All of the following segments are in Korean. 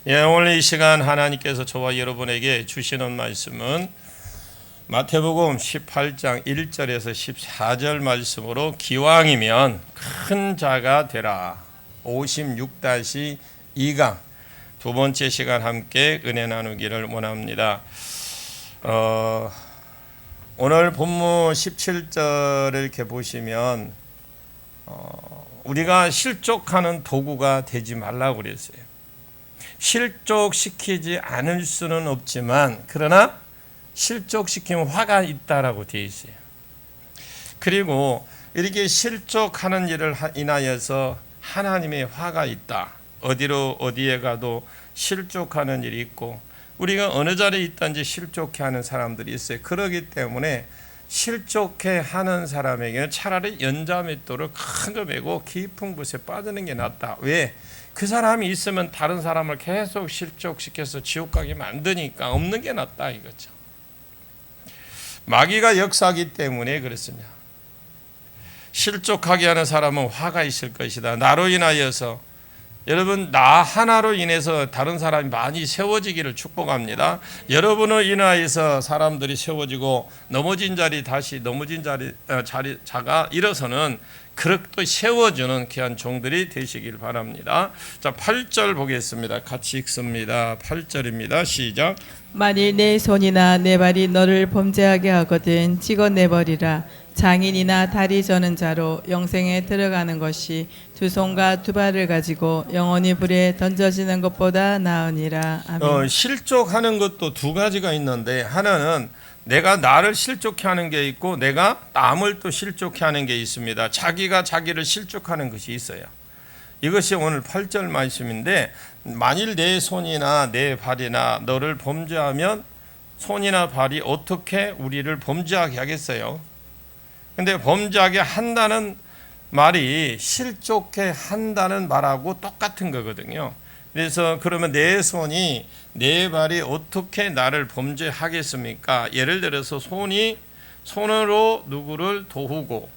오늘 이 시간 하나님께서 저와 여러분에게 주시는 말씀은 마태복음 18장 1절에서 14절 말씀으로 기왕이면 큰 자가 되라 56-2강 두 번째 시간 함께 은혜 나누기를 원합니다. 오늘 본문 17절을 이렇게 보시면 우리가 실족하는 도구가 되지 말라고 그랬어요. 실족시키지 않을 수는 없지만 그러나 실족시키면 화가 있다라고 되어 있어요. 그리고 이렇게 실족하는 일을 인하여서 하나님의 화가 있다. 어디에 가도 실족하는 일이 있고 우리가 어느 자리에 있든지 실족해 하는 사람들이 있어요. 그렇기 때문에 실족해 하는 사람에게는 차라리 연자맷돌을 큰 거 메고 깊은 곳에 빠지는 게 낫다. 왜? 그 사람이 있으면 다른 사람을 계속 실족시켜서 지옥 가게 만드니까 없는 게 낫다 이거죠. 마귀가 역사하기 때문에 그렇습니다. 실족하게 하는 사람은 화가 있을 것이다. 나로 인하여서 여러분 나 하나로 인해서 다른 사람이 많이 세워지기를 축복합니다. 여러분을 인하여서 사람들이 세워지고 넘어진 자가 일어서는 그렇게 세워주는 귀한 종들이 되시길 바랍니다. 자, 8절 보겠습니다. 같이 읽습니다. 8절입니다. 시작. 만일 내 손이나 내 발이 너를 범죄하게 하거든 찍어내버리라. 장인이나 다리 저는 자로 영생에 들어가는 것이 두 손과 두 발을 가지고 영원히 불에 던져지는 것보다 나으니라. 아멘. 실족하는 것도 두 가지가 있는데 하나는 내가 나를 실족해 하는 게 있고 내가 남을 또 실족해 하는 게 있습니다. 자기가 자기를 실족하는 것이 있어요. 이것이 오늘 8절 말씀인데 만일 내 손이나 내 발이나 너를 범죄하면 손이나 발이 어떻게 우리를 범죄하게 하겠어요? 근데 범죄하게 한다는 말이 실족해 한다는 말하고 똑같은 거거든요. 그래서 그러면 내 손이 내 발이 어떻게 나를 범죄하겠습니까? 예를 들어서 손으로 누구를 도우고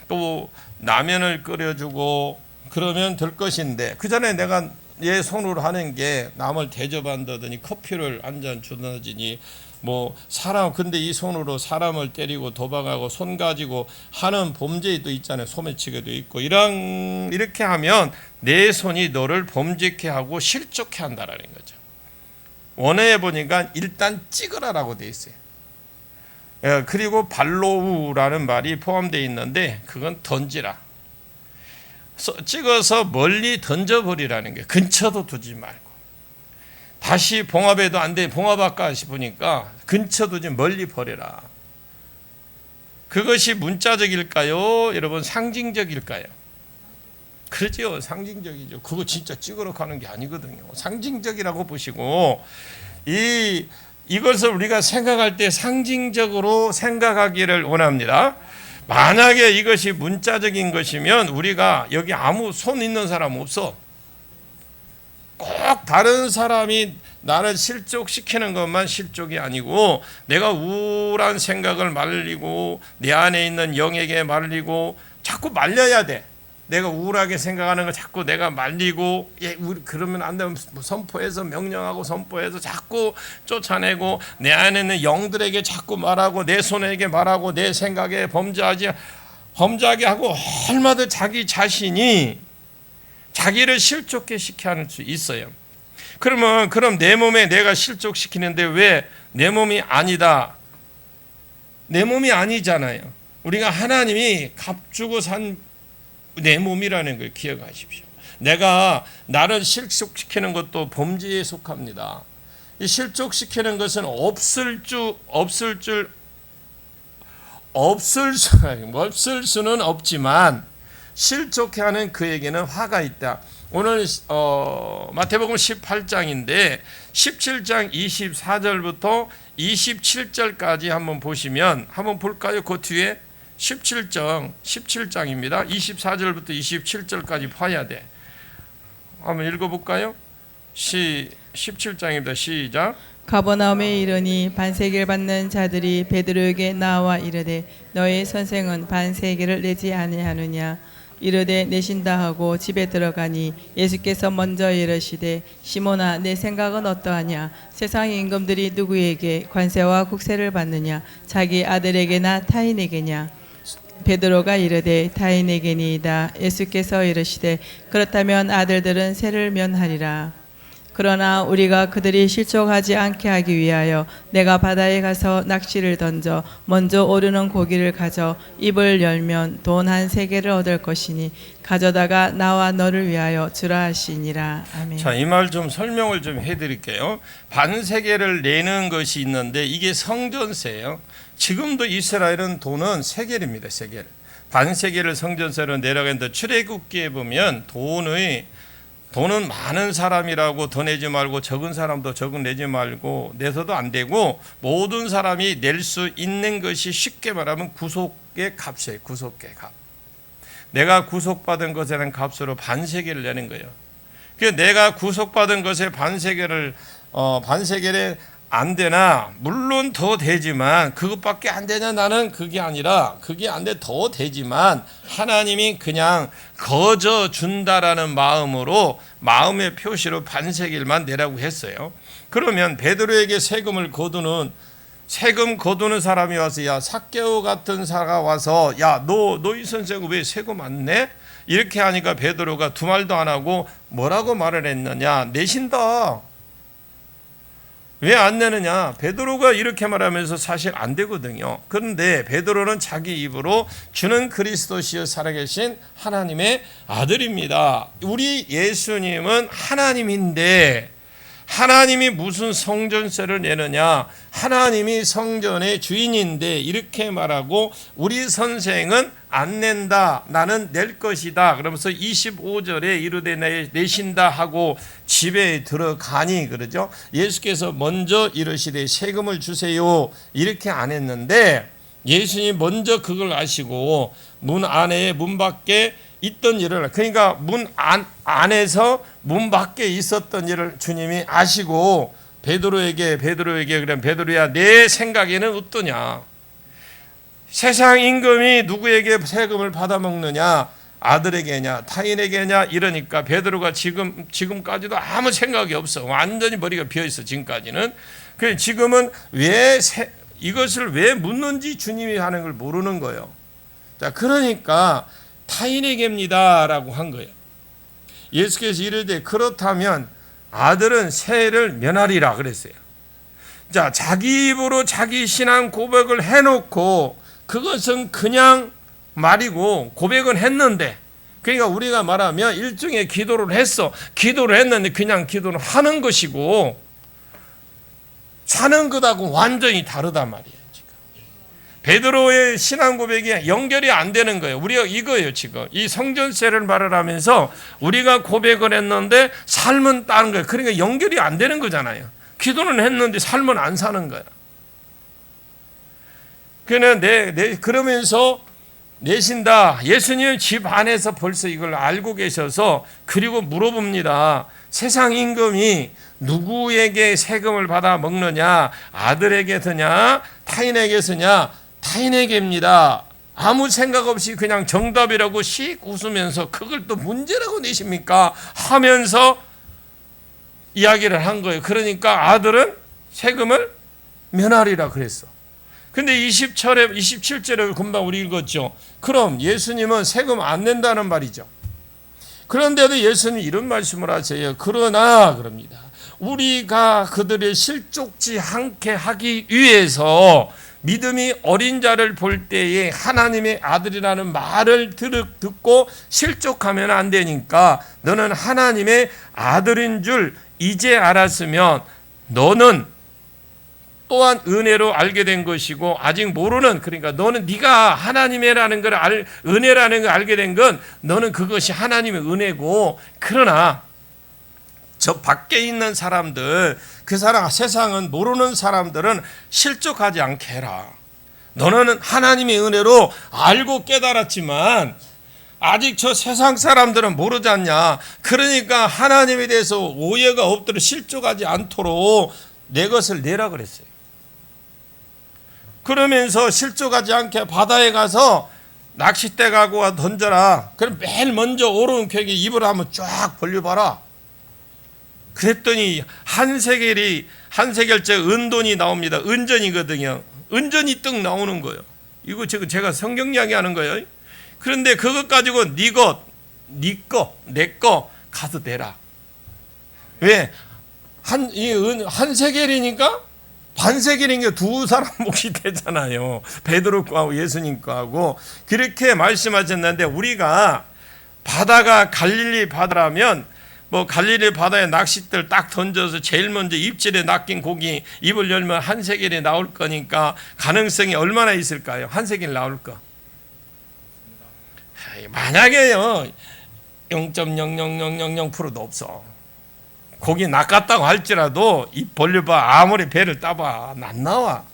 또 라면을 끓여주고 그러면 될 것인데 그 전에 내가 얘 손으로 하는 게 남을 대접한다더니 커피를 한 잔 주다더니 근데 이 손으로 사람을 때리고 도박하고 손 가지고 하는 범죄도 있잖아요. 소매치기도 있고 이렇게 하면 내 손이 너를 범죄케 하고 실족케 한다라는 거죠. 원어에 보니까 일단 찍으라라고 되어 있어요. 그리고 발로우라는 말이 포함되어 있는데 그건 던지라. 찍어서 멀리 던져버리라는 게 근처도 두지 말고 다시 봉합해도 안 돼. 봉합할까 싶으니까 근처 두지 멀리 버려라. 그것이 문자적일까요? 여러분 상징적일까요? 그렇죠. 상징적이죠. 그거 진짜 찍으러 가는 게 아니거든요. 상징적이라고 보시고 이것을 우리가 생각할 때 상징적으로 생각하기를 원합니다. 만약에 이것이 문자적인 것이면 우리가 여기 아무 손 있는 사람 없어. 꼭 다른 사람이 나를 실족시키는 것만 실족이 아니고 내가 우울한 생각을 말리고 내 안에 있는 영에게 말리고 자꾸 말려야 돼. 내가 우울하게 생각하는 걸 자꾸 내가 말리고 그러면 안 되면 선포해서 명령하고 선포해서 자꾸 쫓아내고 내 안에 있는 영들에게 자꾸 말하고 내 손에게 말하고 내 생각에 범죄하게 하고 얼마든 자기 자신이 자기를 실족해 시켜 할 수 있어요. 그럼 내 몸에 내가 실족시키는데 왜 내 몸이 아니다? 내 몸이 아니잖아요. 우리가 하나님이 값주고 산 내 몸이라는 걸 기억하십시오. 내가 나를 실족시키는 것도 범죄에 속합니다. 이 실족시키는 것은 없을 수는 없지만 실족해 하는 그에게는 화가 있다. 오늘 마태복음 18장인데 17장 24절부터 27절까지 한번 보시면 한번 볼까요? 그 뒤에 17장입니다. 24절부터 27절까지 봐야 돼. 한번 읽어볼까요? 17장입니다. 시작. 가버나움에 이르니 반세계를 받는 자들이 베드로에게 나와 이르되 너의 선생은 반세계를 내지 아니하느냐. 이르되 내신다 하고 집에 들어가니 예수께서 먼저 이르시되 시몬아 내 생각은 어떠하냐 세상의 임금들이 누구에게 관세와 국세를 받느냐 자기 아들에게나 타인에게냐 베드로가 이르되 타인에게니이다. 예수께서 이르시되 그렇다면 아들들은 세를 면하리라. 그러나 우리가 그들이 실족하지 않게 하기 위하여 내가 바다에 가서 낚시를 던져 먼저 오르는 고기를 가져 입을 열면 돈 한 3개를 얻을 것이니 가져다가 나와 너를 위하여 주라 하시니라. 아멘. 자, 이 말 좀 설명을 좀 해드릴게요. 반세겔을 내는 것이 있는데 이게 성전세예요. 지금도 이스라엘은 돈은 세겔입니다. 세겔. 반세겔을 성전세로 내라고 했는데 출애굽기에 보면 돈은 많은 사람이라고 더 내지 말고 적은 사람도 적은 내지 말고 내서도 안 되고 모든 사람이 낼 수 있는 것이 쉽게 말하면 구속의 값이에요. 구속의 값. 내가 구속받은 것에 대한 값으로 반세겔을 내는 거예요. 그래서 내가 구속받은 것에 반세겔에 안 되나 물론 더 되지만 그것밖에 안 되냐 나는 그게 아니라 그게 안 돼 더 되지만 하나님이 그냥 거저 준다라는 마음으로 마음의 표시로 반세겔만 내라고 했어요. 그러면 베드로에게 세금 거두는 사람이 와서 야 삭개오 같은 사가 와서 야 너희 선생 왜 세금 안 내? 이렇게 하니까 베드로가 두 말도 안 하고 뭐라고 말을 했느냐 내신다. 왜 안 내느냐? 베드로가 이렇게 말하면서 사실 안 되거든요. 그런데 베드로는 자기 입으로 주는 그리스도시여 살아계신 하나님의 아들입니다. 우리 예수님은 하나님인데 하나님이 무슨 성전세를 내느냐? 하나님이 성전의 주인인데 이렇게 말하고 우리 선생은 안 낸다. 나는 낼 것이다. 그러면서 25절에 이르되 내신다 하고 집에 들어가니 그러죠. 예수께서 먼저 이르시되 세금을 주세요. 이렇게 안 했는데 예수님이 먼저 그걸 아시고 문 안에 문 밖에 있던 일을 그러니까 문 안에서 문 밖에 있었던 일을 주님이 아시고 베드로에게 그럼 베드로야 내 생각에는 어떠냐? 세상 임금이 누구에게 세금을 받아먹느냐? 아들에게냐 타인에게냐 이러니까 베드로가 지금까지도 아무 생각이 없어. 완전히 머리가 비어있어 지금까지는. 그래서 지금은 이것을 왜 묻는지 주님이 하는 걸 모르는 거예요. 자, 그러니까 타인에게입니다라고 한 거예요. 예수께서 이르되 그렇다면 아들은 세를 면하리라 그랬어요. 자, 자기 입으로 자기 신앙 고백을 해놓고 그것은 그냥 말이고 고백은 했는데 그러니까 우리가 말하면 일종의 기도를 했는데 그냥 기도를 하는 것이고 사는 것하고 완전히 다르단 말이에요. 지금 베드로의 신앙 고백이 연결이 안 되는 거예요. 우리가 이거예요. 지금 이 성전세를 말을 하면서 우리가 고백을 했는데 삶은 다른 거예요. 그러니까 연결이 안 되는 거잖아요. 기도는 했는데 삶은 안 사는 거야. 그러면서 내신다. 예수님 집 안에서 벌써 이걸 알고 계셔서 그리고 물어봅니다. 세상 임금이 누구에게 세금을 받아 먹느냐? 아들에게 드냐? 타인에게 쓰냐? 타인에게입니다. 아무 생각 없이 그냥 정답이라고 씩 웃으면서 그걸 또 문제라고 내십니까? 하면서 이야기를 한 거예요. 그러니까 아들은 세금을 면하리라 그랬어. 근데 27절에 금방 우리 읽었죠. 그럼 예수님은 세금 안 낸다는 말이죠. 그런데도 예수님 이런 말씀을 하세요. 그러나 그럽니다. 우리가 그들을 실족지 않게 하기 위해서 믿음이 어린 자를 볼 때에 하나님의 아들이라는 말을 듣고 실족하면 안 되니까 너는 하나님의 아들인 줄 이제 알았으면 너는 또한 은혜로 알게 된 것이고 아직 모르는 그러니까 너는 네가 하나님이라는 걸 은혜라는 걸 알게 된 건 너는 그것이 하나님의 은혜고 그러나 저 밖에 있는 사람들 그 사람 세상은 모르는 사람들은 실족하지 않게 해라. 너는 하나님의 은혜로 알고 깨달았지만 아직 저 세상 사람들은 모르지 않냐. 그러니까 하나님에 대해서 오해가 없도록 실족하지 않도록 내 것을 내라 그랬어요. 그러면서 실족하지 않게 바다에 가서 낚싯대 갖고 와 던져라. 그럼 맨 먼저 오른쪽에 입을 한번 쫙 벌려봐라. 그랬더니 한 세겔째 은돈이 나옵니다. 은전이거든요. 은전이 떡 나오는 거예요. 이거 지금 제가 성경 이야기하는 거예요. 그런데 그것 가지고 네 거, 내 거 가서 내라. 왜? 한 세겔이니까 반 세겔이니까 두 사람 몫이 되잖아요. 베드로 거하고 예수님 거하고. 그렇게 말씀하셨는데, 우리가 바다가 갈릴리 바다라면 뭐 갈릴리 바다에 낚싯대를 딱 던져서 제일 먼저 입질에 낚인 고기 입을 열면 한 세겔이 나올 거니까 가능성이 얼마나 있을까요? 한 세겔 나올 거. 만약에요 0.00000%도 없어. 고기 낚았다고 할지라도 입 벌려봐. 아무리 배를 따봐. 안 나와.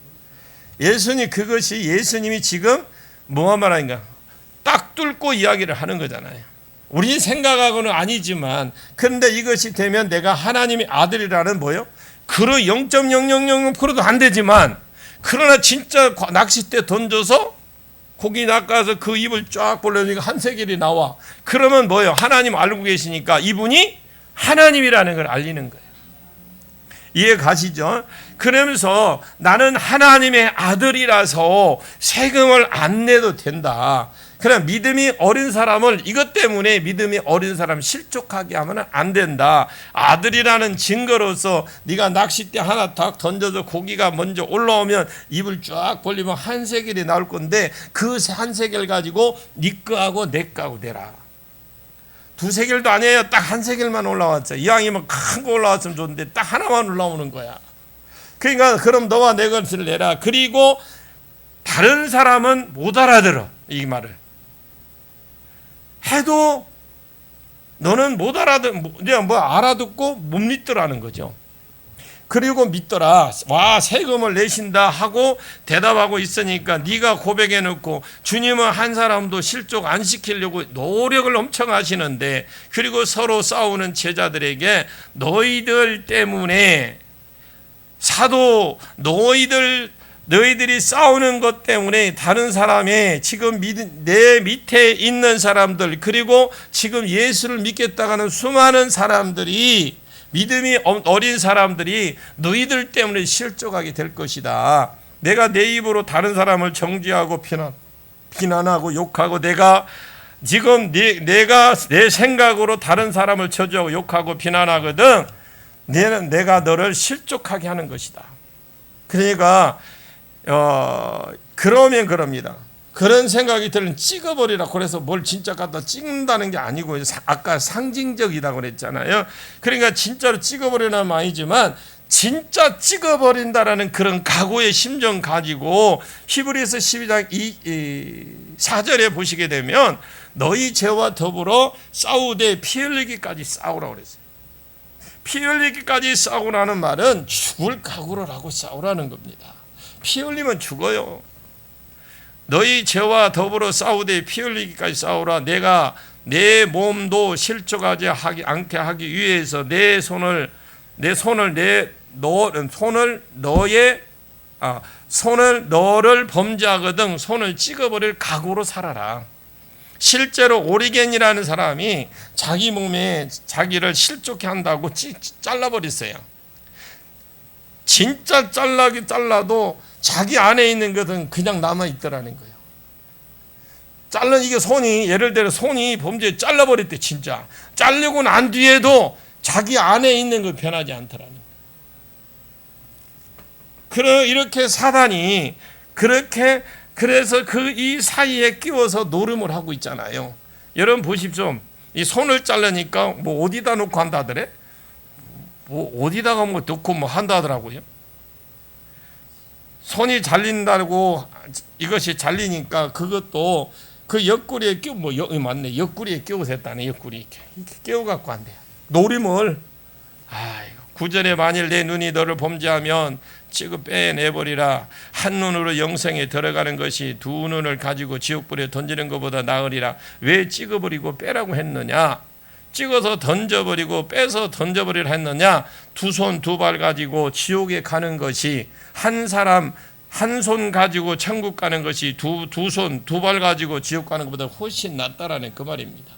그것이 예수님이 지금 뭐가 말하는가? 딱 뚫고 이야기를 하는 거잖아요. 우리 생각하고는 아니지만, 그런데 이것이 되면 내가 하나님의 아들이라는 뭐요? 그러 0.0000%도 안 되지만, 그러나 진짜 낚싯대 던져서 고기 낚아서 그 입을 쫙 벌려니까 한 세겔이 나와. 그러면 뭐요? 하나님 알고 계시니까 이분이 하나님이라는 걸 알리는 거예요. 이해 가시죠? 그러면서 나는 하나님의 아들이라서 세금을 안 내도 된다. 그냥 믿음이 어린 사람을, 이것 때문에 믿음이 어린 사람 실족하게 하면 안 된다. 아들이라는 증거로서 네가 낚싯대 하나 딱 던져서 고기가 먼저 올라오면 입을 쫙 벌리면 한 세겔이 나올 건데, 그 한 세겔 가지고 네 거하고 내 거하고 내라. 두 세겔도 아니에요. 딱 한 세겔만 올라왔죠. 이왕이면 큰 거 올라왔으면 좋은데 딱 하나만 올라오는 거야. 그러니까 그럼 너와 내 것을 내라. 그리고 다른 사람은 못 알아들어. 이 말을 해도 너는 못 알아듣고 못 믿더라는 거죠. 그리고 믿더라. 와, 세금을 내신다 하고 대답하고 있으니까 네가 고백해 놓고, 주님은 한 사람도 실족 안 시키려고 노력을 엄청 하시는데, 그리고 서로 싸우는 제자들에게 너희들 때문에 너희들이 싸우는 것 때문에 다른 사람의 지금 내 밑에 있는 사람들, 그리고 지금 예수를 믿겠다고 하는 수많은 사람들이, 믿음이 어린 사람들이 너희들 때문에 실족하게 될 것이다. 내가 내 입으로 다른 사람을 정죄하고 비난하고 욕하고, 내가 지금 내가 내 생각으로 다른 사람을 저주하고 욕하고 비난하거든. 내가 너를 실족하게 하는 것이다. 그러니까 그러면 그럽니다. 그런 생각이 들면 찍어버리라. 그래서 뭘 진짜 갖다 찍는다는 게 아니고, 아까 상징적이라고 그랬잖아요. 그러니까 진짜로 찍어버리는 말 아니지만, 진짜 찍어버린다라는 그런 각오의 심정 가지고 히브리서 12장 4절에 보시게 되면, 너희 죄와 더불어 싸우되 피 흘리기까지 싸우라고 그랬어요. 피 흘리기까지 싸우라는 말은 죽을 각오를 하고 싸우라는 겁니다. 피 흘리면 죽어요. 너희 죄와 더불어 싸우되 피 흘리기까지 싸우라. 내가 내 몸도 실족하지 않게 하기 위해서 손을 너를 범죄하거든 손을 찍어버릴 각오로 살아라. 실제로 오리겐이라는 사람이 자기 몸에 자기를 실족해 한다고 잘라버렸어요. 진짜 잘라도 자기 안에 있는 것은 그냥 남아있더라는 거예요. 이게 예를 들어 손이 범죄에 잘라버렸대. 진짜 자르고 난 뒤에도 자기 안에 있는 거 변하지 않더라는 거예요. 이렇게 사단이 그래서 이 사이에 끼워서 노름을 하고 있잖아요. 여러분 보십시오. 이 손을 자르니까 뭐 어디다 놓고 한다더래? 뭐 어디다가 놓고 한다더라고요. 손이 잘린다고 이것이 잘리니까 그것도 그 옆구리에 맞네. 옆구리에 끼워서 했다네. 옆구리에 이렇게 끼워갖고 한대요. 노림을. 9절에 만일 내 눈이 너를 범죄하면 찍어 빼내버리라. 한 눈으로 영생에 들어가는 것이 두 눈을 가지고 지옥불에 던지는 것보다 나으리라. 왜 찍어버리고 빼라고 했느냐? 찍어서 던져버리고 빼서 던져버리라 했느냐? 두 손 두 발 가지고 지옥에 가는 것이 한 사람 한 손 가지고 천국 가는 것이 두 손, 두 발 가지고 지옥 가는 것보다 훨씬 낫다라는 그 말입니다.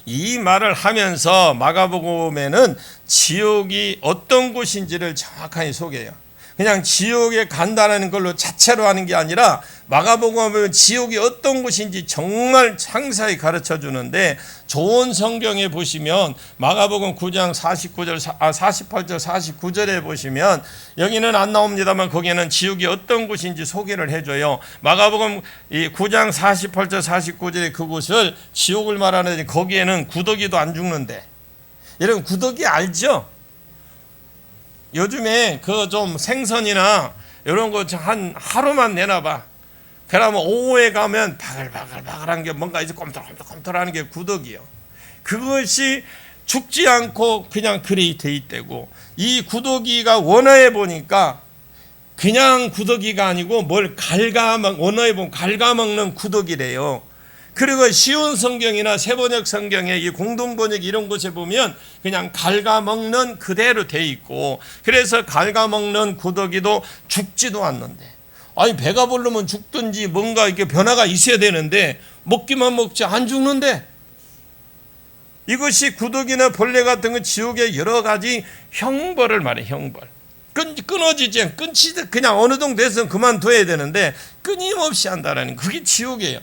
이 말을 하면서 마가복음에는 지옥이 어떤 곳인지를 정확하게 소개해요. 그냥 지옥에 간다는 걸로 자체로 하는 게 아니라 마가복음은 지옥이 어떤 곳인지 정말 상세히 가르쳐 주는데, 좋은 성경에 보시면 마가복음 9장 48절 49절에 보시면, 여기는 안 나옵니다만 거기에는 지옥이 어떤 곳인지 소개를 해줘요. 마가복음 9장 48절 49절에 그곳을 지옥을 말하는데, 거기에는 구더기도 안 죽는데. 여러분 구더기 알죠? 요즘에 그 좀 생선이나 이런 거 한 하루만 내놔봐. 그러면 오후에 가면 바글바글바글한 게 뭔가 이제 꼼틀꼼틀하는 게 구더기요. 그것이 죽지 않고 그냥 그리 돼 있대고, 이 구더기가 원어에 보니까 그냥 구더기가 아니고 뭘 원어에 보면 갉아먹는 구더기래요. 그리고 쉬운 성경이나 세번역 성경에 이 공동번역 이런 곳에 보면 그냥 갉아먹는 그대로 돼 있고, 그래서 갉아먹는 구더기도 죽지도 않는데, 아니 배가 부르면 죽든지 뭔가 이렇게 변화가 있어야 되는데 먹기만 먹지 안 죽는데, 이것이 구더기나 벌레 같은 건 지옥의 여러 가지 형벌을 말해. 형벌. 끊어지지 끊지도 그냥 어느 정도 돼서 그만둬야 되는데 끊임없이 한다라는, 그게 지옥이에요.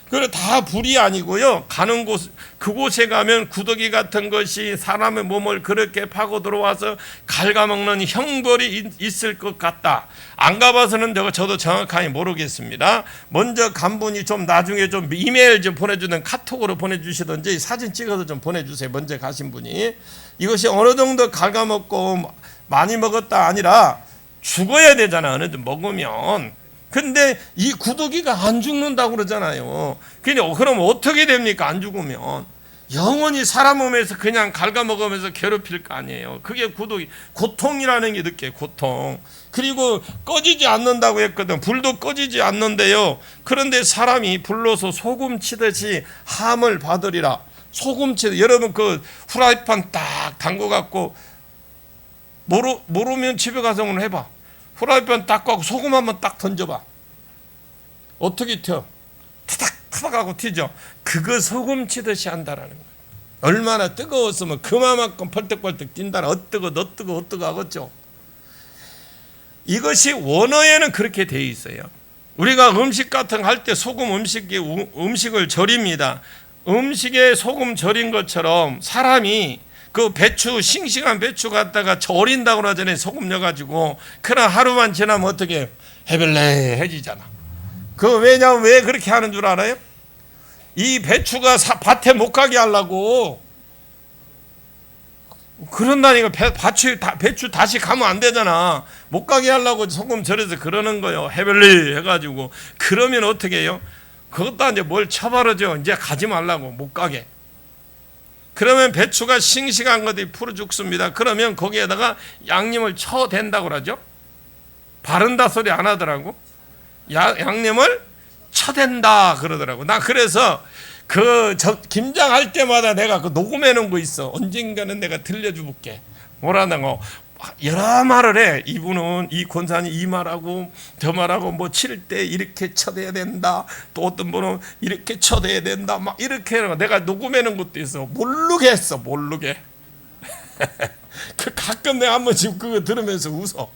그리고 다 불이 아니고요, 가는 곳 그곳에 가면 구더기 같은 것이 사람의 몸을 그렇게 파고 들어와서 갉아먹는 형벌이 있을 것 같다. 안 가봐서는 저도 정확하게 모르겠습니다. 먼저 간 분이 좀 나중에 좀 이메일 좀 보내주든 카톡으로 보내주시든지 사진 찍어서 좀 보내주세요. 먼저 가신 분이. 이것이 어느 정도 갉아먹고 많이 먹었다 아니라 죽어야 되잖아, 어느 정도 먹으면. 근데 이 구더기가 안 죽는다고 그러잖아요. 그럼 어떻게 됩니까? 안 죽으면 영원히 사람 몸에서 그냥 갉아먹으면서 괴롭힐 거 아니에요. 그게 구더기, 고통이라는 게 느껴요. 고통. 그리고 꺼지지 않는다고 했거든. 불도 꺼지지 않는데요, 그런데 사람이 불로서 소금 치듯이 함을 받으리라. 소금 치듯. 여러분 그 후라이팬 딱 담궈 갖고 모르면 집에 가서 한번 해봐. 후라이팬 딱 갖고 소금 한번 딱 던져봐. 어떻게 튀어? 타닥타닥 하고 튀죠. 그거 소금 치듯이 한다라는 거예요. 얼마나 뜨거웠으면 그만큼 펄떡펄떡 뛴다라. 어뜨거 하겠죠. 이것이 원어에는 그렇게 되어 있어요. 우리가 음식 같은 거 할 때 소금 음식을 절입니다. 음식에 소금 절인 것처럼 사람이 그 배추, 싱싱한 배추 갖다가 절인다고 그러잖아요. 소금 넣어가지고. 그러나 하루만 지나면 어떻게 해벨레해지잖아. 왜냐면 왜 그렇게 하는 줄 알아요? 이 배추가 밭에 못 가게 하려고. 그런다니까. 배추 다시 가면 안 되잖아. 못 가게 하려고 소금 절여서 그러는 거예요. 해벨레 해가지고. 그러면 어떻게 해요? 그것도 이제 뭘 쳐바르죠. 이제 가지 말라고, 못 가게. 그러면 배추가 싱싱한 것들이 풀어 죽습니다. 그러면 거기에다가 양념을 쳐댄다고 그러죠. 바른다 소리 안 하더라고. 양념을 쳐댄다 그러더라고. 나 그래서 김장할 때마다 내가 그 녹음해 놓은 거 있어. 언젠가는 내가 들려줄게. 뭐라고 여러 말을 해. 이분은, 이 권사님 이 말하고 저 말하고 뭐 칠 때 이렇게 쳐대야 된다. 또 어떤 분은 이렇게 쳐대야 된다. 막 이렇게 내가 녹음해 놓은 것도 있어. 모르게 했어. 모르게. 가끔 내가 한 번씩 그거 들으면서 웃어.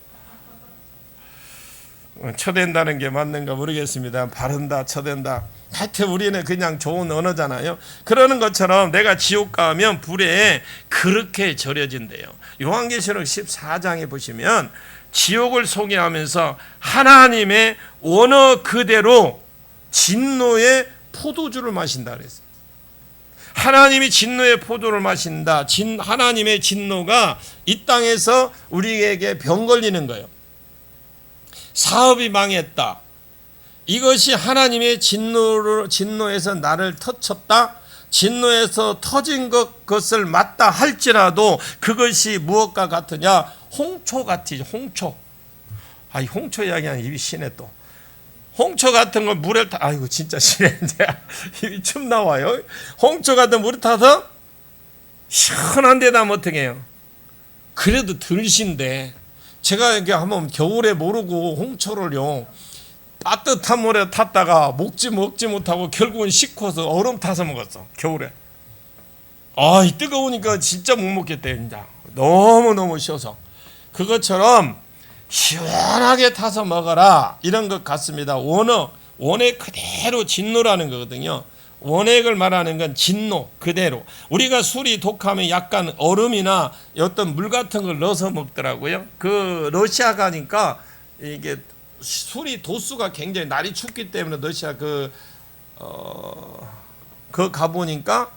쳐댄다는 게 맞는가 모르겠습니다. 바른다, 쳐댄다. 하여튼 우리는 그냥 좋은 언어잖아요. 그러는 것처럼 내가 지옥 가면 불에 그렇게 절여진대요. 요한계시록 14장에 보시면 지옥을 소개하면서 하나님의 원어 그대로 진노의 포도주를 마신다 그랬어요. 하나님이 진노의 포도를 마신다. 하나님의 진노가 이 땅에서 우리에게 병 걸리는 거예요. 사업이 망했다. 이것이 하나님의 진노에서 나를 터쳤다. 진노에서 터진 것을 맞다 할지라도 그것이 무엇과 같으냐? 홍초 같이죠. 홍초. 홍초 이야기하는 입이 시네 또. 홍초 같은 걸 물에 아이고 진짜 시네. 입이 춤 나와요. 홍초 같은 물에 타서 시원한 데다 어떻게 해요? 그래도 덜 신데 제가 이게 한번 겨울에 모르고 홍초를요 따뜻한 물에 탔다가 먹지 못하고 결국은 식어서 얼음 타서 먹었어, 겨울에. 이 뜨거우니까 진짜 못 먹겠대. 이제 너무 쉬워서. 그것처럼 시원하게 타서 먹어라, 이런 것 같습니다. 원액 그대로 진노라는 거거든요. 원액을 말하는 건 진노 그대로. 우리가 술이 독하면 약간 얼음이나 어떤 물 같은 걸 넣어서 먹더라고요. 그 러시아 가니까 이게 술이 도수가 굉장히, 날이 춥기 때문에 러시아 그 가보니까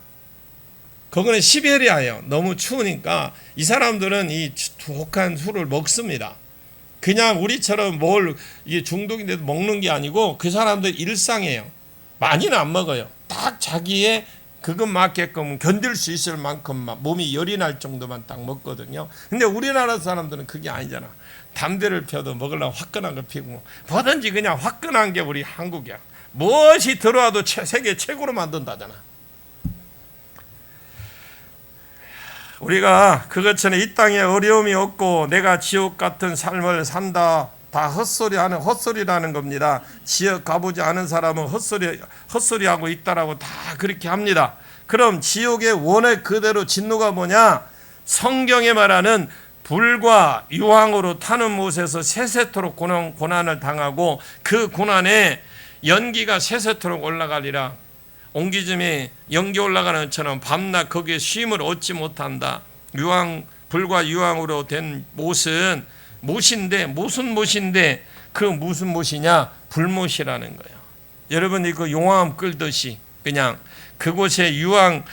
거기는 시베리아예요. 너무 추우니까 이 사람들은 이 독한 술을 먹습니다. 그냥 우리처럼 이게 중독인데도 먹는 게 아니고 그 사람들 일상이에요. 많이는 안 먹어요. 딱 자기의 그것 맞게끔 견딜 수 있을 만큼만, 몸이 열이 날 정도만 딱 먹거든요. 근데 우리나라 사람들은 그게 아니잖아. 담배를 펴도 먹으려면 화끈한 거 피고, 뭐든지 그냥 화끈한 게 우리 한국이야. 무엇이 들어와도 세계 최고로 만든다잖아. 우리가 그것처럼 이 땅에 어려움이 없고 내가 지옥 같은 삶을 산다, 다 헛소리라는 겁니다. 지옥 가보지 않은 사람은 헛소리하고 있다라고 다 그렇게 합니다. 그럼 지옥의 원액 그대로 진노가 뭐냐? 성경에 말하는 불과 유황으로 타는 못에서 세세토록 고난을 당하고 그 고난에 연기가 세세토록 올라가리라. 옹기짐이 연기 올라가는 것처럼 밤낮 거기에 쉼을 얻지 못한다. 불과 유황으로 된 못은 무슨 못인데 그 무슨 못이냐? 불못이라는 거예요. 여러분 이거 용암 끓듯이 그냥 그곳에 유황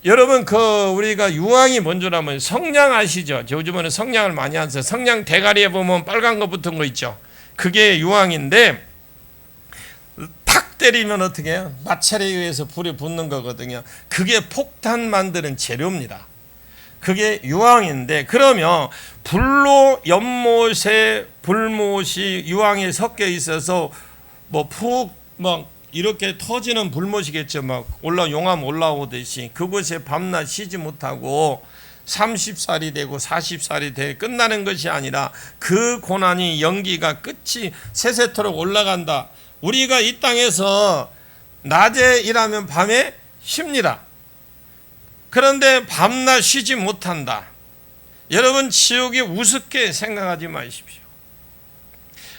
여러분 우리가 유황이 뭔 줄 알면 성냥 아시죠? 요즘에는 성냥을 많이 안 써요. 성냥 대가리에 보면 빨간 거 붙은 거 있죠. 그게 유황인데 탁 때리면 어떻게 해요? 마찰에 의해서 불이 붙는 거거든요. 그게 폭탄 만드는 재료입니다. 그게 유황인데, 그러면 불로 연못에 불못이 유황에 섞여 있어서 이렇게 터지는 불못이겠죠. 용암 올라오듯이 그곳에 밤낮 쉬지 못하고 30살이 되고 40살이 돼 끝나는 것이 아니라 그 고난이 연기가 끝이 세세토록 올라간다. 우리가 이 땅에서 낮에 일하면 밤에 쉽니다. 그런데 밤낮 쉬지 못한다. 여러분 지옥이 우습게 생각하지 마십시오.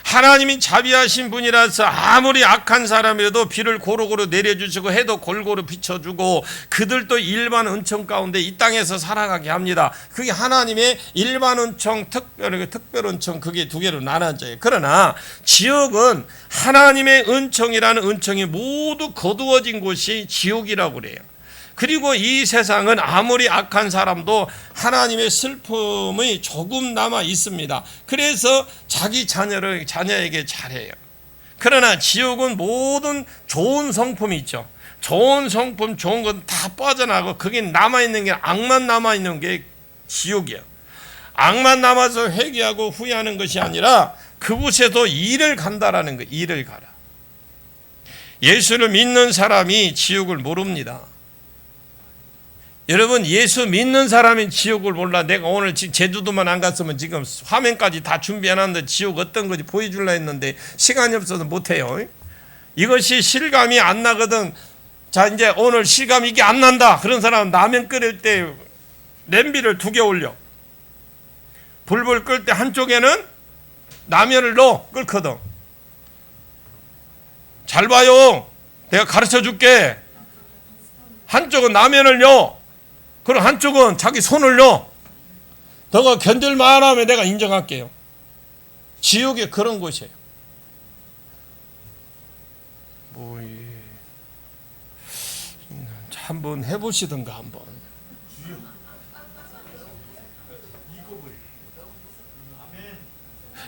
하나님이 자비하신 분이라서 아무리 악한 사람이라도 비를 고루고루 내려주시고 해도 골고루 비춰주고 그들도 일반 은총 가운데 이 땅에서 살아가게 합니다. 그게 하나님의 일반 은총, 특별 은총, 그게 두 개로 나눠져요. 그러나 지옥은 하나님의 은총이라는 은총이 모두 거두어진 곳이 지옥이라고 그래요. 그리고 이 세상은 아무리 악한 사람도 하나님의 슬픔이 조금 남아 있습니다. 그래서 자기 자녀에게 잘해요. 그러나 지옥은 모든 좋은 성품이 있죠. 좋은 성품, 좋은 건 다 빠져나가고 거기 남아있는 게, 악만 남아있는 게 지옥이에요. 악만 남아서 회개하고 후회하는 것이 아니라 그곳에도 일을 간다라는 거예요. 일을 가라. 예수를 믿는 사람이 지옥을 모릅니다. 여러분 예수 믿는 사람이 지옥을 몰라. 내가 오늘 지금 제주도만 안 갔으면 지금 화면까지 다 준비해놨는데 지옥 어떤 건지 보여주려 했는데 시간이 없어서 못해요. 이것이 실감이 안 나거든. 자, 이제 오늘 실감 이게 안 난다. 그런 사람은 라면 끓일 때 냄비를 2개 올려. 불을 끌 때 한쪽에는 라면을 넣어 끓거든. 잘 봐요. 내가 가르쳐 줄게. 한쪽은 라면을 넣어. 그럼 한쪽은 자기 손을 넣어. 너가 견딜만 하면 내가 인정할게요. 지옥이 그런 곳이에요. 한번 해보시던가 한번.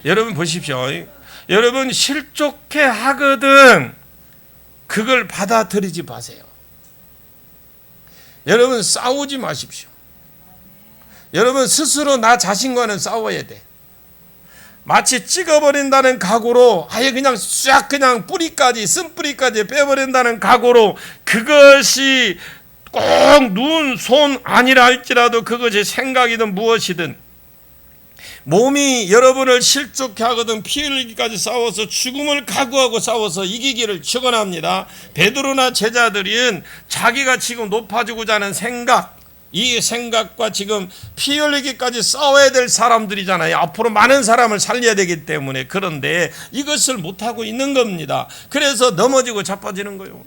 여러분 보십시오. 여러분 실족해 하거든 그걸 받아들이지 마세요. 여러분 싸우지 마십시오. 여러분 스스로 나 자신과는 싸워야 돼. 마치 찍어버린다는 각오로 아예 그냥 싹 그냥 뿌리까지 쓴뿌리까지 빼버린다는 각오로 그것이 꼭 눈, 손 아니라 할지라도 그것이 생각이든 무엇이든 몸이 여러분을 실족케 하거든 피 흘리기까지 싸워서 죽음을 각오하고 싸워서 이기기를 축원합니다. 베드로나 제자들은 자기가 지금 높아지고자 하는 생각, 이 생각과 지금 피 흘리기까지 싸워야 될 사람들이잖아요. 앞으로 많은 사람을 살려야 되기 때문에. 그런데 이것을 못하고 있는 겁니다. 그래서 넘어지고 자빠지는 거예요.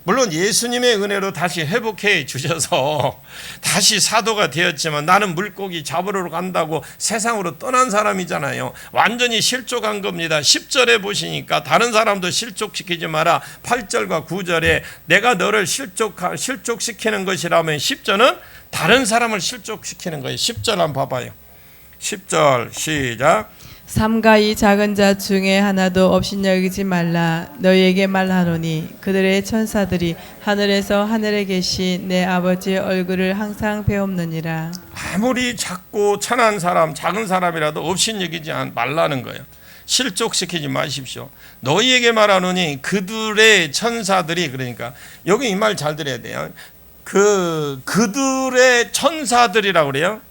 물론 예수님의 은혜로 다시 회복해 주셔서 다시 사도가 되었지만 나는 물고기 잡으러 간다고 세상으로 떠난 사람이잖아요. 완전히 실족한 겁니다. 10절에 보시니까 다른 사람도 실족시키지 마라. 8절과 9절에 내가 너를 실족시키는 것이라면 10절은 다른 사람을 실족시키는 거예요. 10절 한번 봐봐요. 10절 시작. 삼가 이 작은 자 중에 하나도 업신여기지 말라. 너희에게 말하노니 그들의 천사들이 하늘에서 하늘에 계신 내 아버지의 얼굴을 항상 배옵느니라. 아무리 작고 천한 사람, 작은 사람이라도 업신여기지 말라는 거예요. 실족시키지 마십시오. 너희에게 말하노니 그들의 천사들이, 그러니까 여기 이 말 잘 들어야 돼요. 그들의 천사들이라고 그래요.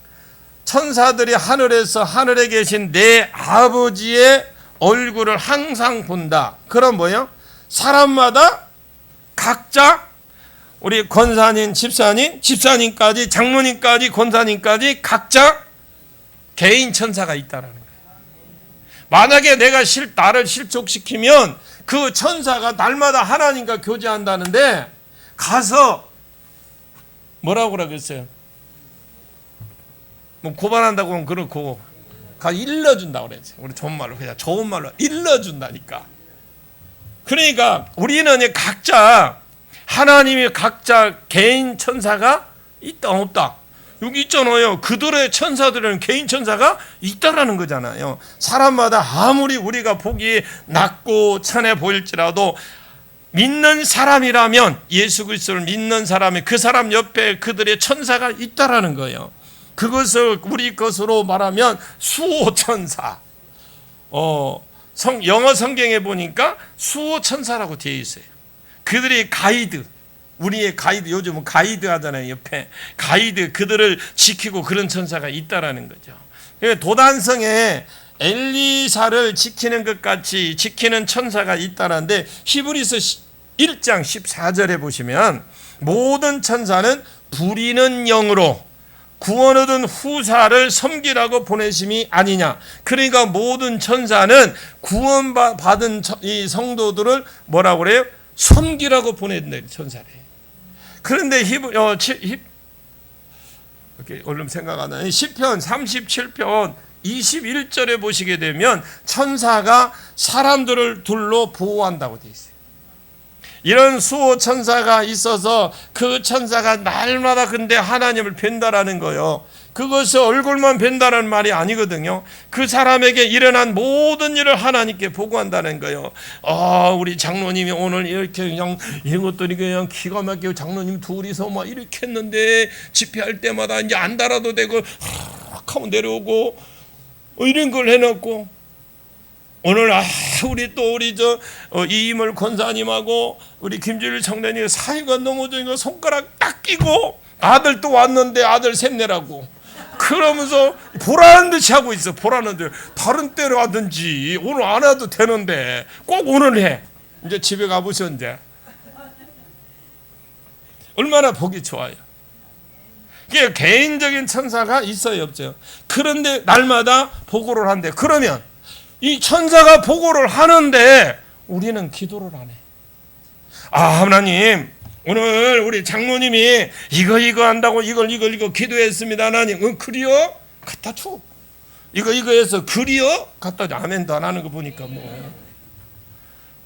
천사들이 하늘에서 하늘에 계신 내 아버지의 얼굴을 항상 본다. 그럼 뭐예요? 사람마다 각자 우리 권사님, 집사님까지 장로님까지 권사님까지 각자 개인 천사가 있다라는 거예요. 만약에 내가 나를 실족시키면 그 천사가 날마다 하나님과 교제한다는데 가서 뭐라고 그러겠어요? 뭐 고발한다고 하면 그렇고 가 일러준다고 그랬어요. 우리 좋은 말로 그냥 좋은 말로 일러준다니까. 그러니까 우리는 각자 하나님이 각자 개인 천사가 있다 없다. 여기 있잖아요. 그들의 천사들은 개인 천사가 있다라는 거잖아요. 사람마다 아무리 우리가 보기 낮고 천해 보일지라도 믿는 사람이라면 예수 그리스도를 믿는 사람이 그 사람 옆에 그들의 천사가 있다라는 거예요. 그것을 우리 것으로 말하면 수호천사. 영어 성경에 보니까 수호천사라고 되어 있어요. 그들이 가이드, 우리의 가이드, 요즘은 가이드 하잖아요. 옆에 가이드, 그들을 지키고 그런 천사가 있다라는 거죠. 도단성에 엘리사를 지키는 것 같이 지키는 천사가 있다는데 히브리서 1장 14절에 보시면 모든 천사는 부리는 영으로 구원 얻은 후사를 섬기라고 보내심이 아니냐. 그러니까 모든 천사는 구원받은 이 성도들을 뭐라고 그래요? 섬기라고 보냈네, 천사래. 그런데 이렇게 얼른 생각 안 나요. 시편 37편 21절에 보시게 되면 천사가 사람들을 둘로 보호한다고 되어 있어요. 이런 수호 천사가 있어서 그 천사가 날마다 근데 하나님을 뵌다라는 거예요. 그것을 얼굴만 뵌다는 말이 아니거든요. 그 사람에게 일어난 모든 일을 하나님께 보고한다는 거예요. 우리 장로님이 오늘 이렇게 그냥 이런 것들이 그냥 기가 막히고 장로님 둘이서 막 이렇게 했는데 집회할 때마다 이제 안 달아도 되고 하면 내려오고 이런 걸 해놓고 오늘 우리 이임을 권사님하고 우리 김주일 청년이 사이가 넘어지니까 손가락 딱 끼고 아들 또 왔는데 아들 샘내라고 그러면서 보라는 듯이 하고 있어. 보라는 듯. 다른 때로 하든지 오늘 안 해도 되는데 꼭 오늘 해. 이제 집에 가보셔. 이제 얼마나 보기 좋아요. 이게 개인적인 천사가 있어요 없어요? 그런데 날마다 보고를 한대. 그러면 이 천사가 보고를 하는데 우리는 기도를 안 해. 하나님 오늘 우리 장로님이 이거 한다고 이걸 기도했습니다. 하나님 그리요? 갖다 줘. 이거 해서 그리요? 갖다 줘. 아멘도 안 하는 거 보니까 뭐.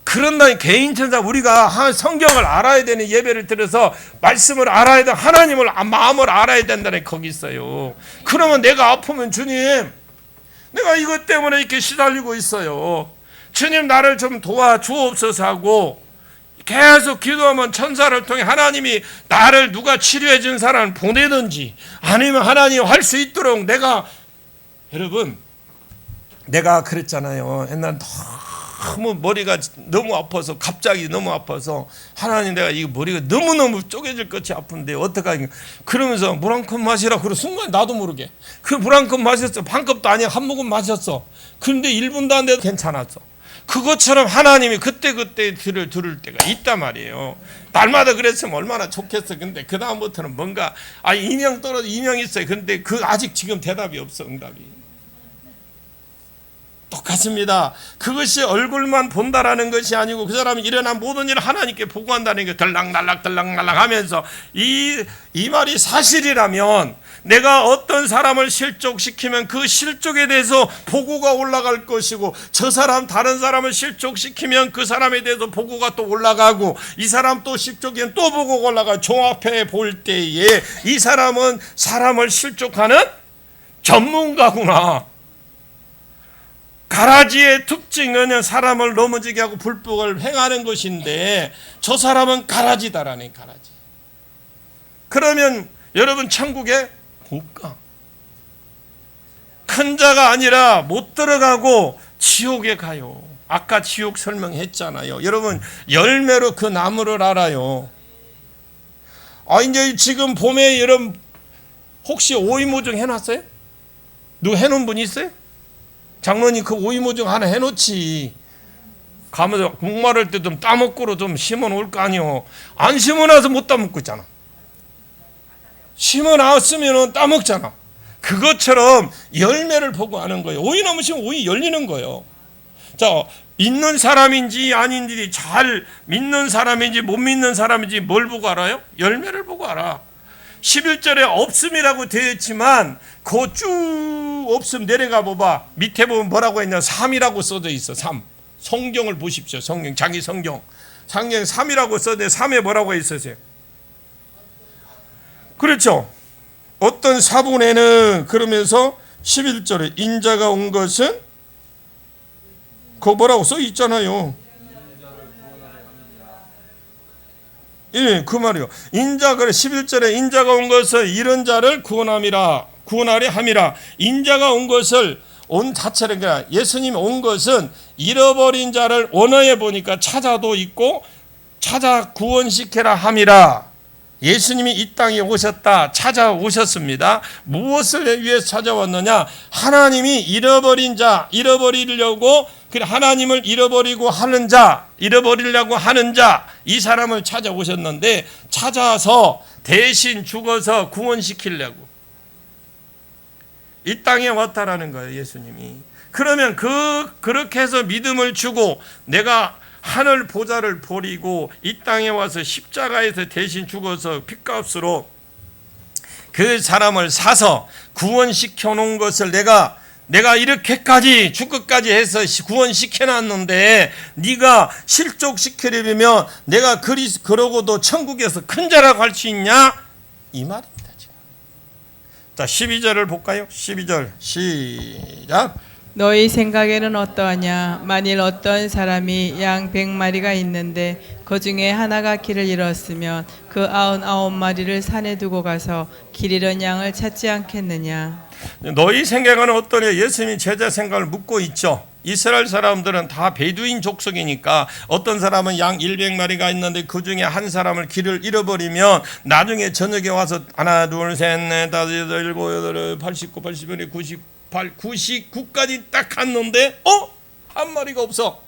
그런다. 개인 천사 우리가 성경을 알아야 되는 예배를 들어서 말씀을 알아야 돼. 하나님을 마음을 알아야 된다는 거기 있어요. 그러면 내가 아프면 주님 내가 이것 때문에 이렇게 시달리고 있어요. 주님 나를 좀 도와주옵소서 하고 계속 기도하면 천사를 통해 하나님이 나를 누가 치료해 준 사람을 보내든지 아니면 하나님 할 수 있도록 여러분 내가 그랬잖아요. 옛날 너무 머리가 너무 아파서 갑자기 너무 아파서 하나님 내가 이 머리가 너무너무 쪼개질 것이 아픈데 어떡하냐 그러면서 물 한 컵 마시라 그러 순간 나도 모르게 그 물 한 컵 마셨어. 반 컵도 아니야. 한 모금 마셨어. 그런데 1분도 안 돼도 괜찮았어. 그것처럼 하나님이 그때 들을 때가 있단 말이에요. 날마다 그랬으면 얼마나 좋겠어. 근데 그 다음부터는 뭔가 이명 떨어져 이명 있어요. 근데 그 아직 지금 대답이 없어. 응답이 똑같습니다. 그것이 얼굴만 본다라는 것이 아니고 그 사람이 일어난 모든 일을 하나님께 보고한다는 게 들락날락 하면서 이 말이 사실이라면 내가 어떤 사람을 실족시키면 그 실족에 대해서 보고가 올라갈 것이고 저 사람 다른 사람을 실족시키면 그 사람에 대해서 보고가 또 올라가고 이 사람 또 실족이면 또 보고가 올라가 종합해 볼 때에 이 사람은 사람을 실족하는 전문가구나. 가라지의 특징은 사람을 넘어지게 하고 불법을 행하는 것인데 저 사람은 가라지다라는 가라지. 그러면 여러분 천국에 못 가. 큰 자가 아니라 못 들어가고 지옥에 가요. 아까 지옥 설명했잖아요. 여러분 열매로 그 나무를 알아요. 이제 지금 봄에 여러분 혹시 오이모종 해놨어요? 누구 해놓은 분 있어요? 장로님 그 오이모종 하나 해놓지. 가면서 목마를 때 좀 따먹고로 좀 심어놓을 거 아니요. 안 심어놔서 못 따먹고 있잖아. 심어놨으면 따먹잖아. 그것처럼 열매를 보고 하는 거예요. 오이나무 심으면 오이 열리는 거예요. 자, 믿는 사람인지 아닌지 잘 믿는 사람인지 못 믿는 사람인지 뭘 보고 알아요? 열매를 보고 알아. 11절에 없음이라고 되어 있지만 그 쭉 없음 내려가 봐봐. 밑에 보면 뭐라고 했냐? 3이라고 써져 있어. 3. 성경을 보십시오. 성경 자기 성경 3이라고 써져 3에 뭐라고 있으세요? 그렇죠. 어떤 사본에는 그러면서 11절에 인자가 온 것은 그거 뭐라고 써 있잖아요. 예, 그 말이요. 그래 11절에 인자가 온 것을 이런 자를 구원하려 함이라. 인자가 온 것을 온 자체를 그러니까 예수님이 온 것은 잃어버린 자를 원어에 보니까 찾아도 있고 찾아 구원시키라 함이라. 예수님이 이 땅에 오셨다. 찾아오셨습니다. 무엇을 위해서 찾아왔느냐? 하나님이 잃어버리려고 하나님을 잃어버리려고 하는 자, 이 사람을 찾아오셨는데 찾아서 대신 죽어서 구원시키려고 이 땅에 왔다라는 거예요, 예수님이. 그러면 그렇게 해서 믿음을 주고 내가 하늘 보좌를 버리고 이 땅에 와서 십자가에서 대신 죽어서 핏값으로 그 사람을 사서 구원시켜 놓은 것을 내가 이렇게까지 죽기까지 해서 구원시켜 놨는데 네가 실족시키려면 내가 그러고도 천국에서 큰 자라고 할 수 있냐? 이 말입니다. 지금. 자, 12절을 볼까요? 12절 시작. 너희 생각에는 어떠하냐? 만일 어떤 사람이 양 100마리가 있는데 그 중에 하나가 길을 잃었으면 그 99마리를 산에 두고 가서 길 잃은 양을 찾지 않겠느냐? 너희 생각은 어떠냐? 예수님이 제자 생각을 묻고 있죠. 이스라엘 사람들은 다 베두인 족속이니까 어떤 사람은 양 100마리가 있는데 그 중에 한 사람을 길을 잃어버리면 나중에 저녁에 와서 하나 둘셋넷 다섯 여덟 일곱 여덟 89 81 98 99까지 딱 갔는데 한 마리가 없어.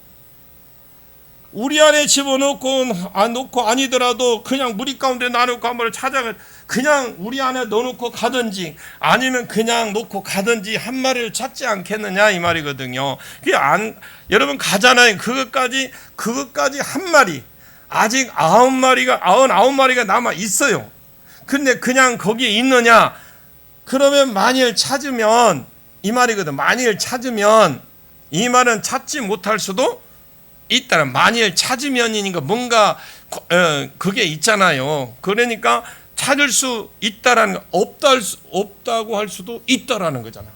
우리 안에 집어넣고 놓고 아니더라도 그냥 무리 가운데 놔놓고 한 마리를 찾아가 그냥 우리 안에 넣어놓고 가든지 아니면 그냥 놓고 가든지 한 마리를 찾지 않겠느냐 이 말이거든요. 여러분 가잖아요. 그것까지 한 마리 아직 99마리가 남아 있어요. 근데 그냥 거기에 있느냐? 그러면 만일 찾으면 이 말이거든. 만일 찾으면 이 말은 찾지 못할 수도 있다는 만일 찾으면이니까 뭔가 그게 있잖아요. 그러니까 찾을 수 있다라는 거 없다고 할 수도 있다라는 거잖아.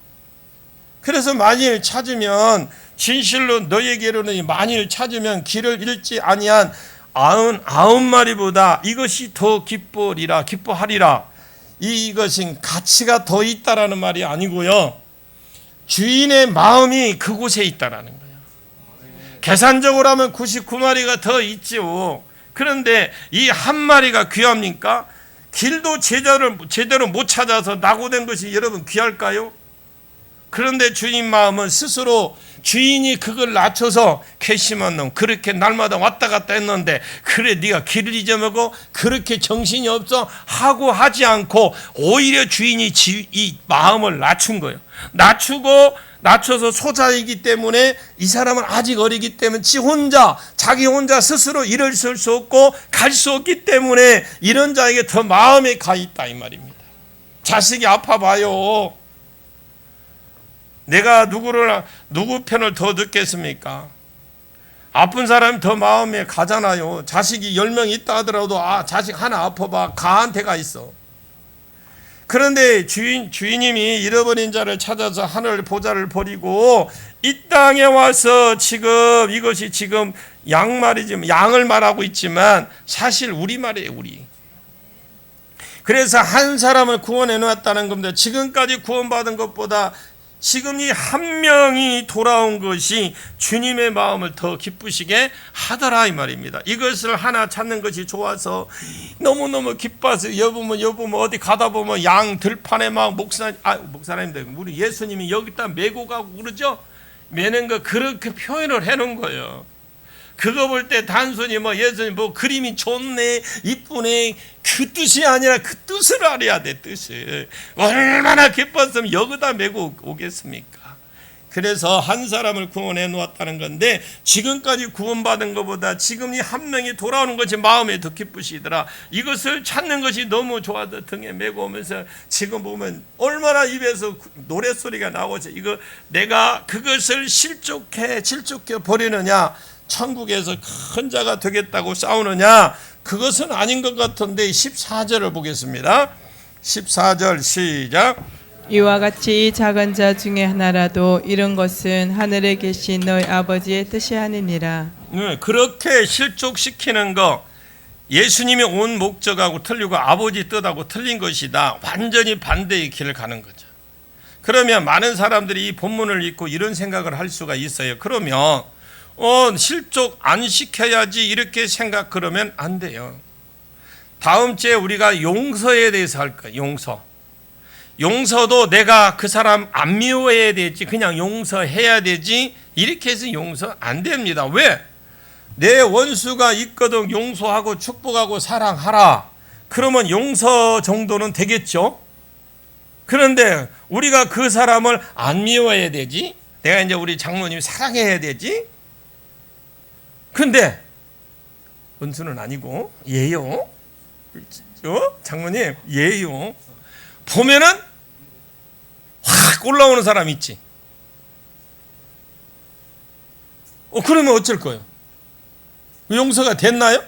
그래서 만일 찾으면 진실로 너에게로는 만일 찾으면 길을 잃지 아니한 99마리보다 이것이 더 기뻐하리라. 이것은 가치가 더 있다라는 말이 아니고요. 주인의 마음이 그곳에 있다라는 거예요. 계산적으로 하면 99마리가 더 있죠. 그런데 이 한 마리가 귀합니까? 길도 제대로 못 찾아서 낙오된 것이 여러분 귀할까요? 그런데 주인 마음은 스스로 주인이 그걸 낮춰서 괘씸한 놈 그렇게 날마다 왔다 갔다 했는데 그래 네가 길을 잊어먹어 그렇게 정신이 없어 하고 하지 않고 오히려 주인이 이 마음을 낮춘 거예요. 낮춰서 소자이기 때문에 이 사람은 아직 어리기 때문에 자기 혼자 스스로 일을 쓸 수 없고 갈 수 없기 때문에 이런 자에게 더 마음에 가 있다 이 말입니다. 자식이 아파봐요. 내가 누구 편을 더 듣겠습니까? 아픈 사람이 더 마음에 가잖아요. 자식이 10명 있다 하더라도 자식 하나 아파봐 가한테 가 있어. 그런데 주인님이 잃어버린 자를 찾아서 하늘 보좌를 버리고 이 땅에 와서 지금 이것이 지금 양말이지만 양을 말하고 있지만 사실 우리말이에요. 우리. 그래서 한 사람을 구원해 놓았다는 겁니다. 지금까지 구원받은 것보다 지금 이 한 명이 돌아온 것이 주님의 마음을 더 기쁘시게 하더라 이 말입니다. 이것을 하나 찾는 것이 좋아서 너무너무 기뻐서 여보면 어디 가다 보면 양 들판에 막 목사님들 우리 예수님이 여기다 메고 가고 그러죠. 매는 거 그렇게 표현을 해놓은 거예요. 그거 볼 때 단순히 예수님 그림이 좋네 이쁘네 그 뜻이 아니라 그 뜻을 알아야 돼. 뜻을 얼마나 기뻤으면 여기다 메고 오겠습니까? 그래서 한 사람을 구원해 놓았다는 건데 지금까지 구원받은 것보다 지금 이 한 명이 돌아오는 것이 마음에 더 기쁘시더라. 이것을 찾는 것이 너무 좋아서 등에 메고 오면서 지금 보면 얼마나 입에서 노랫소리가 나오죠. 이거 내가 그것을 실족해 버리느냐 천국에서 큰 자가 되겠다고 싸우느냐 그것은 아닌 것 같은데 14절을 보겠습니다. 14절 시작. 이와 같이 작은 자 중에 하나라도 이런 것은 하늘에 계신 너희 아버지의 뜻이 아니니라. 그렇게 실족시키는 거 예수님이 온 목적하고 틀리고 아버지 뜻하고 틀린 것이다. 완전히 반대의 길을 가는 거죠. 그러면 많은 사람들이 이 본문을 읽고 이런 생각을 할 수가 있어요. 그러면 실족 안 시켜야지 이렇게 그러면 안 돼요. 다음 주에 우리가 용서에 대해서 할 거예요. 용서도 내가 그 사람 안 미워해야 되지 그냥 용서해야 되지 이렇게 해서 용서 안 됩니다. 왜? 내 원수가 있거든 용서하고 축복하고 사랑하라. 그러면 용서 정도는 되겠죠. 그런데 우리가 그 사람을 안 미워해야 되지 내가 이제 우리 장로님 사랑해야 되지. 근데 원수는 아니고 예요. 장모님 예요. 보면은 확 올라오는 사람 있지. 그러면 어쩔 거예요? 용서가 됐나요?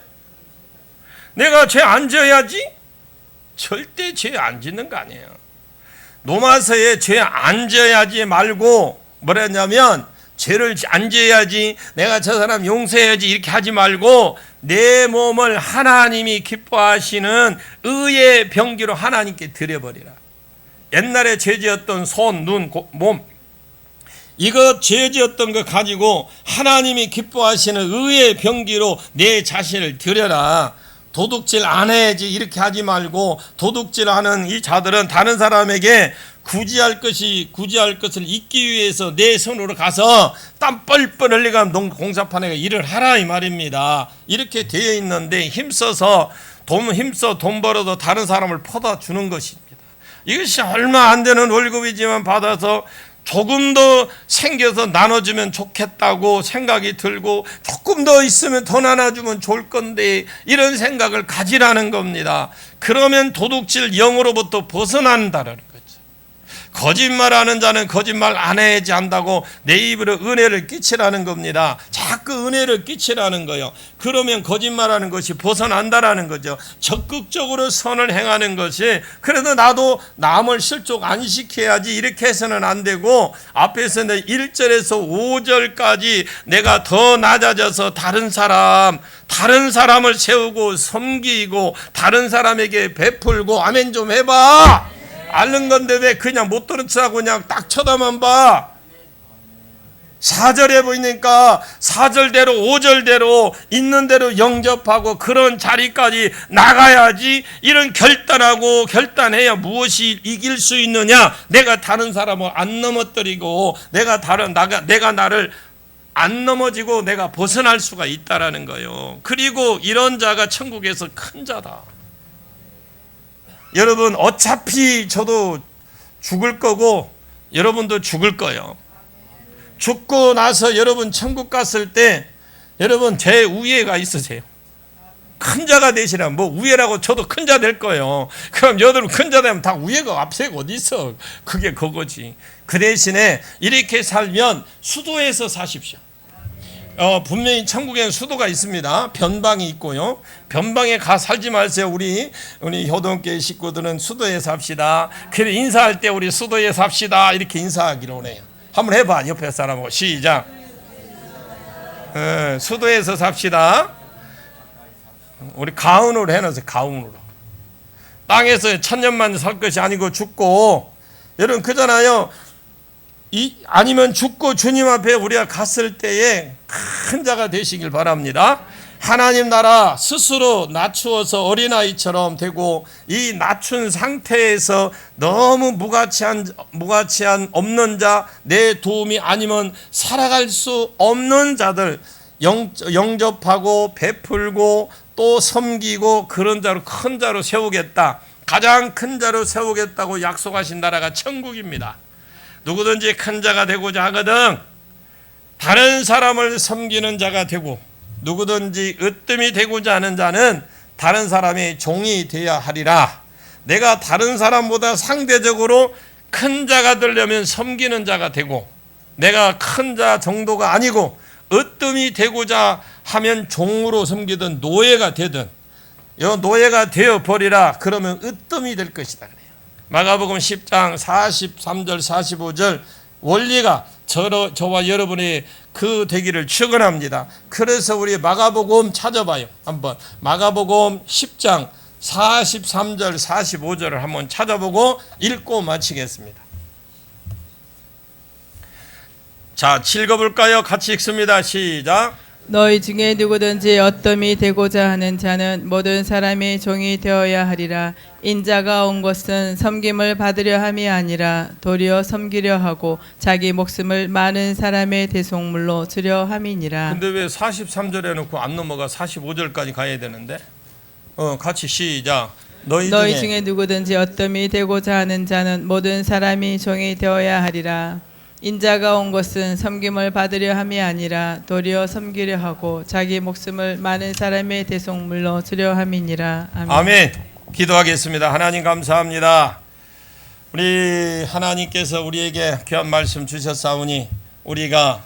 내가 죄 안 져야지? 절대 죄 안 짓는 거 아니에요. 로마서에 죄 안 져야지 말고 뭐라 했냐면 죄를 안 지어야지 내가 저 사람 용서해야지 이렇게 하지 말고 내 몸을 하나님이 기뻐하시는 의의 병기로 하나님께 드려버리라. 옛날에 죄지었던 손, 눈, 몸 이거 죄지었던 거 가지고 하나님이 기뻐하시는 의의 병기로 내 자신을 드려라. 도둑질 안 해야지 이렇게 하지 말고 도둑질하는 이 자들은 다른 사람에게 구제할 것을 잊기 위해서 내 손으로 가서 땀 뻘뻘 흘리고 공사판에 일을 하라 이 말입니다. 이렇게 되어 있는데 힘써 돈 벌어서 다른 사람을 퍼다 주는 것입니다. 이것이 얼마 안 되는 월급이지만 받아서 조금 더 생겨서 나눠주면 좋겠다고 생각이 들고 조금 더 있으면 더 나눠주면 좋을 건데 이런 생각을 가지라는 겁니다. 그러면 도둑질 영으로부터 벗어난다는 거죠. 거짓말하는 자는 거짓말 안 해야지 한다고 내 입으로 은혜를 끼치라는 겁니다. 자꾸 은혜를 끼치라는 거예요. 그러면 거짓말하는 것이 벗어난다라는 거죠. 적극적으로 선을 행하는 것이 그래도 나도 남을 실족 안 시켜야지 이렇게 해서는 안 되고 앞에서는 1절에서 5절까지 내가 더 낮아져서 다른 사람을 세우고 섬기고 다른 사람에게 베풀고 아멘 좀 해봐. 앓는 건데 왜 그냥 못 들은 척하고 그냥 딱 쳐다만 봐. 4절에 보니까 4절대로 5절대로 있는 대로 영접하고 그런 자리까지 나가야지. 이런 결단해야 무엇이 이길 수 있느냐. 내가 다른 사람을 안 넘어뜨리고 내가 나를 안 넘어지고 내가 벗어날 수가 있다라는 거예요. 그리고 이런 자가 천국에서 큰 자다. 여러분, 어차피 저도 죽을 거고 여러분도 죽을 거예요. 죽고 나서 여러분 천국 갔을 때 여러분 제 우애가 있으세요. 큰 자가 되시라. 뭐 우애라고 저도 큰 자 될 거예요. 그럼 여러분 큰 자 되면 다 우애가 앞세가 어디 있어. 그게 그거지. 그 대신에 이렇게 살면 수도에서 사십시오. 분명히 천국에는 수도가 있습니다. 변방이 있고요. 변방에 가 살지 마세요. 우리 효동교회 식구들은 수도에 삽시다. 그래 인사할 때 우리 수도에 삽시다. 이렇게 인사하기로 해요. 한번 해봐. 옆에 사람하고 시작. 수도에서 삽시다. 우리 가운으로 해놓으세요. 가운으로. 땅에서 천년만 살 것이 아니고 죽고, 여러분 그잖아요. 아니면 죽고 주님 앞에 우리가 갔을 때에 큰 자가 되시길 바랍니다. 하나님 나라 스스로 낮추어서 어린아이처럼 되고, 이 낮춘 상태에서 너무 무가치한 없는 자, 내 도움이 아니면 살아갈 수 없는 자들 영접하고 베풀고 또 섬기고 그런 자로 큰 자로 세우겠다. 가장 큰 자로 세우겠다고 약속하신 나라가 천국입니다. 누구든지 큰 자가 되고자 하거든 다른 사람을 섬기는 자가 되고, 누구든지 으뜸이 되고자 하는 자는 다른 사람의 종이 되어야 하리라. 내가 다른 사람보다 상대적으로 큰 자가 되려면 섬기는 자가 되고, 내가 큰 자 정도가 아니고 으뜸이 되고자 하면 종으로 섬기든 노예가 되든 노예가 되어버리라. 그러면 으뜸이 될 것이다. 마가복음 10장 43절 45절 원리가 저와 여러분의 그 되기를 축원합니다. 그래서 우리 마가복음 찾아봐요. 한번 마가복음 10장 43절 45절을 한번 찾아보고 읽고 마치겠습니다. 자, 읽어볼까요? 같이 읽습니다. 시작. 너희 중에 누구든지 어떠미 되고자 하는 자는 모든 사람이 종이 되어야 하리라. 인자가 온 것은 섬김을 받으려 함이 아니라 도리어 섬기려 하고 자기 목숨을 많은 사람의 대속물로 주려 함이니라. 근데 왜 43절에 놓고 안 넘어가 45절까지 가야 되는데? 같이 시작. 너희 중에 누구든지 어떠미 되고자 하는 자는 모든 사람이 종이 되어야 하리라. 인자가 온 것은 섬김을 받으려 함이 아니라 도리어 섬기려 하고 자기 목숨을 많은 사람의 대속물로 주려 함이니라. 아멘. 아멘. 기도하겠습니다. 하나님 감사합니다. 우리 하나님께서 우리에게 귀한 말씀 주셨사오니 우리가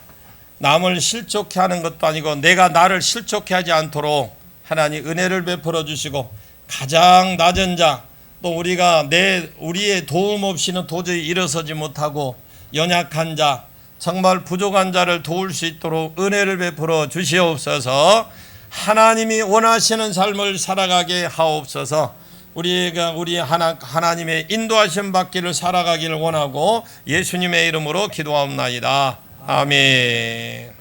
남을 실족해 하는 것도 아니고 내가 나를 실족해 하지 않도록 하나님 은혜를 베풀어 주시고, 가장 낮은 자, 또 우리의 도움 없이는 도저히 일어서지 못하고 연약한 자, 정말 부족한 자를 도울 수 있도록 은혜를 베풀어 주시옵소서. 하나님이 원하시는 삶을 살아가게 하옵소서. 우리가 하나님의 인도하심 받기를 살아가기를 원하고 예수님의 이름으로 기도하옵나이다. 아멘.